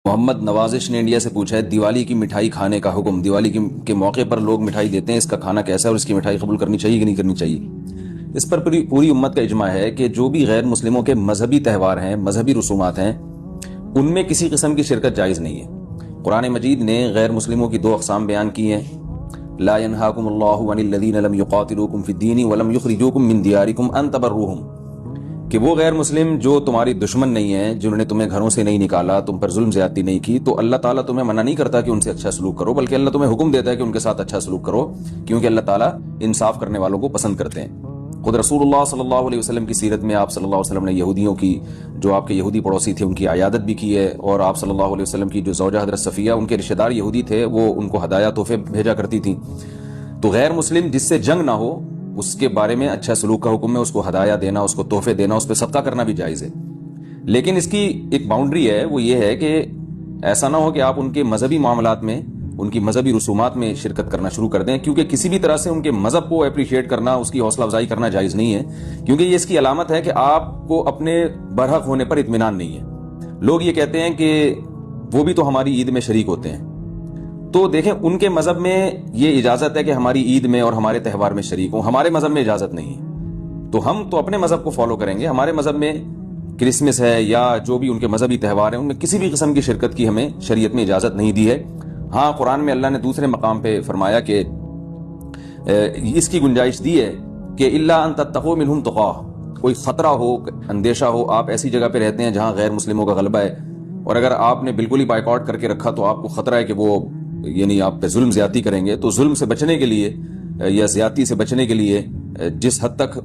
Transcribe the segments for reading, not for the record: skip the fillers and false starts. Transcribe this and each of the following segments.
محمد نوازش نے انڈیا سے پوچھا ہے دیوالی کی مٹھائی کھانے کا حکم، دیوالی کے موقع پر لوگ مٹھائی دیتے ہیں، اس کا کھانا کیسا ہے اور اس کی مٹھائی قبول کرنی چاہیے کہ نہیں کرنی چاہیے؟ اس پر پوری امت کا اجماع ہے کہ جو بھی غیر مسلموں کے مذہبی تہوار ہیں، مذہبی رسومات ہیں، ان میں کسی قسم کی شرکت جائز نہیں ہے۔ قرآن مجید نے غیر مسلموں کی دو اقسام بیان کی ہیں، لا ينهاكم الله عن الذين لم يقاتلوكم في الدين ولم يخرجوكم من دياركم ان تبروهم، کہ وہ غیر مسلم جو تمہاری دشمن نہیں ہیں، جنہوں نے تمہیں گھروں سے نہیں نکالا، تم پر ظلم زیادتی نہیں کی، تو اللہ تعالیٰ تمہیں منع نہیں کرتا کہ ان سے اچھا سلوک کرو، بلکہ اللہ تمہیں حکم دیتا ہے کہ ان کے ساتھ اچھا سلوک کرو، کیونکہ اللہ تعالیٰ انصاف کرنے والوں کو پسند کرتے ہیں۔ خود رسول اللہ صلی اللہ علیہ وسلم کی سیرت میں آپ صلی اللہ علیہ وسلم نے یہودیوں کی، جو آپ کے یہودی پڑوسی تھے، ان کی عیادت بھی کی ہے، اور آپ صلی اللہ علیہ وسلم کی جو زوجہ حضرت صفیہ، ان کے رشتہ دار یہودی تھے، وہ ان کو ہدایہ تحفے بھیجا کرتی تھیں۔ تو غیر مسلم جس سے جنگ نہ ہو، اس کے بارے میں اچھا سلوک کا حکم ہے، اس کو ہدایہ دینا، اس کو تحفے دینا، اس پہ صدقہ کرنا بھی جائز ہے۔ لیکن اس کی ایک باؤنڈری ہے، وہ یہ ہے کہ ایسا نہ ہو کہ آپ ان کے مذہبی معاملات میں، ان کی مذہبی رسومات میں شرکت کرنا شروع کر دیں، کیونکہ کسی بھی طرح سے ان کے مذہب کو اپریشیٹ کرنا، اس کی حوصلہ افزائی کرنا جائز نہیں ہے، کیونکہ یہ اس کی علامت ہے کہ آپ کو اپنے برحق ہونے پر اطمینان نہیں ہے۔ لوگ یہ کہتے ہیں کہ وہ بھی تو ہماری عید میں شریک ہوتے ہیں، تو دیکھیں ان کے مذہب میں یہ اجازت ہے کہ ہماری عید میں اور ہمارے تہوار میں شریک ہوں، ہمارے مذہب میں اجازت نہیں ہے، تو ہم تو اپنے مذہب کو فالو کریں گے۔ ہمارے مذہب میں کرسمس ہے یا جو بھی ان کے مذہبی تہوار ہیں، ان میں کسی بھی قسم کی شرکت کی ہمیں شریعت میں اجازت نہیں دی ہے۔ ہاں، قرآن میں اللہ نے دوسرے مقام پہ فرمایا کہ اس کی گنجائش دی ہے کہ الا ان تتقوا منہم تقاہ، کوئی خطرہ ہو، اندیشہ ہو، آپ ایسی جگہ پہ رہتے ہیں جہاں غیر مسلموں کا غلبہ ہے، اور اگر آپ نے بالکل ہی بائیکاٹ کر کے رکھا تو آپ کو خطرہ ہے کہ وہ یعنی آپ پہ ظلم زیادتی کریں گے، تو ظلم سے بچنے کے لیے یا زیادتی سے بچنے کے لیے جس حد تک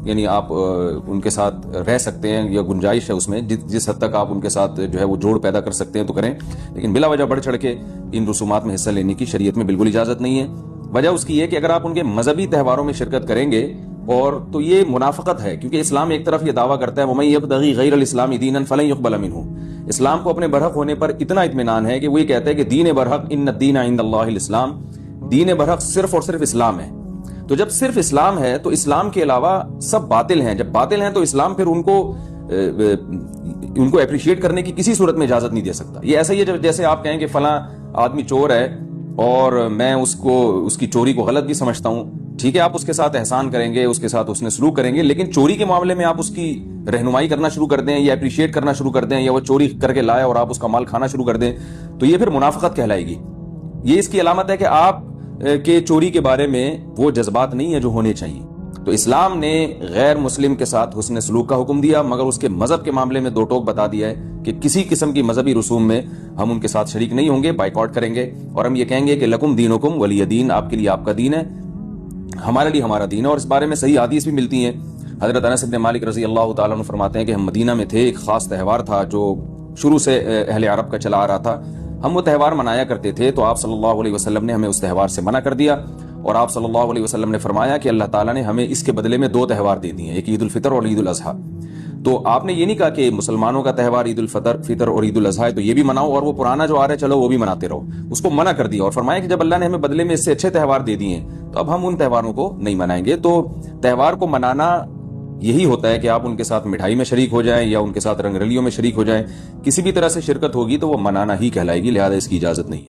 یعنی آپ ان کے ساتھ رہ سکتے ہیں یا گنجائش ہے اس میں، جس حد تک آپ ان کے ساتھ جو ہے وہ جوڑ پیدا کر سکتے ہیں تو کریں، لیکن بلا وجہ بڑھ چڑھ کے ان رسومات میں حصہ لینے کی شریعت میں بالکل اجازت نہیں ہے۔ وجہ اس کی یہ کہ اگر آپ ان کے مذہبی تہواروں میں شرکت کریں گے اور تو یہ منافقت ہے، کیونکہ اسلام ایک طرف یہ دعویٰ کرتا ہے وَمَن يَبْتَغِ غَيْرَ الْإِسْلَامِ دِينًا فَلَن يُقْبَلَ مِنْهُ، اسلام کو اپنے برحق ہونے پر اتنا اطمینان ہے کہ وہ یہ کہتا ہے کہ دین برحق ان الدین عند اللہ الاسلام، دین برحق صرف اور صرف اسلام ہے۔ تو جب صرف اسلام ہے تو اسلام کے علاوہ سب باطل ہیں، جب باطل ہیں تو اسلام پھر ان کو اپریشیٹ کرنے کی کسی صورت میں اجازت نہیں دے سکتا۔ یہ ایسا ہی ہے جیسے آپ کہیں کہ فلاں آدمی چور ہے اور میں اس کی چوری کو غلط بھی سمجھتا ہوں، ٹھیک ہے، آپ اس کے ساتھ احسان کریں گے، اس کے ساتھ اس نے سلوک کریں گے، لیکن چوری کے معاملے میں آپ اس کی رہنمائی کرنا شروع کر دیں یا اپریشیٹ کرنا شروع کر دیں، یا وہ چوری کر کے لائے اور آپ اس کا مال کھانا شروع کر دیں، تو یہ پھر منافقت کہلائے گی۔ یہ اس کی علامت ہے کہ آپ کے چوری کے بارے میں وہ جذبات نہیں ہیں جو ہونے چاہیے۔ تو اسلام نے غیر مسلم کے ساتھ حسن سلوک کا حکم دیا، مگر اس کے مذہب کے معاملے میں دو ٹوک بتا دیا ہے کہ کسی قسم کی مذہبی رسوم میں ہم ان کے ساتھ شریک نہیں ہوں گے، بائیکاٹ کریں گے، اور ہم یہ کہیں گے کہ لکم دینکم ولی دین، آپ کے لیے آپ کا دین ہے، ہمارے لیے ہمارا دین ہے۔ اور اس بارے میں صحیح حدیث بھی ملتی ہیں۔ حضرت انس بن مالک رضی اللہ تعالیٰ عنہ فرماتے ہیں کہ ہم مدینہ میں تھے، ایک خاص تہوار تھا جو شروع سے اہل عرب کا چلا آ رہا تھا، ہم وہ تہوار منایا کرتے تھے، تو آپ صلی اللہ علیہ وسلم نے ہمیں اس تہوار سے منع کر دیا، اور آپ صلی اللہ علیہ وسلم نے فرمایا کہ اللہ تعالیٰ نے ہمیں اس کے بدلے میں دو تہوار دے دیے ہیں، ایک عید الفطر اور عید الاضحیٰ۔ تو آپ نے یہ نہیں کہا کہ مسلمانوں کا تہوار عید الفطر اور عید الاضحیٰ تو یہ بھی مناؤ، اور وہ پرانا جو آ رہا ہے چلو وہ بھی مناتے رہو، اس کو منع کر دیا، اور فرمایا کہ جب اللہ نے ہمیں بدلے میں اس سے اچھے تہوار دے دیے ہیں تو اب ہم ان تہواروں کو نہیں منائیں گے۔ تو تہوار کو منانا یہی ہوتا ہے کہ آپ ان کے ساتھ مٹھائی میں شریک ہو جائیں یا ان کے ساتھ رنگ رلیوں میں شریک ہو جائیں، کسی بھی طرح سے شرکت ہوگی تو وہ منانا ہی کہلائے گی، لہذا اس کی اجازت نہیں۔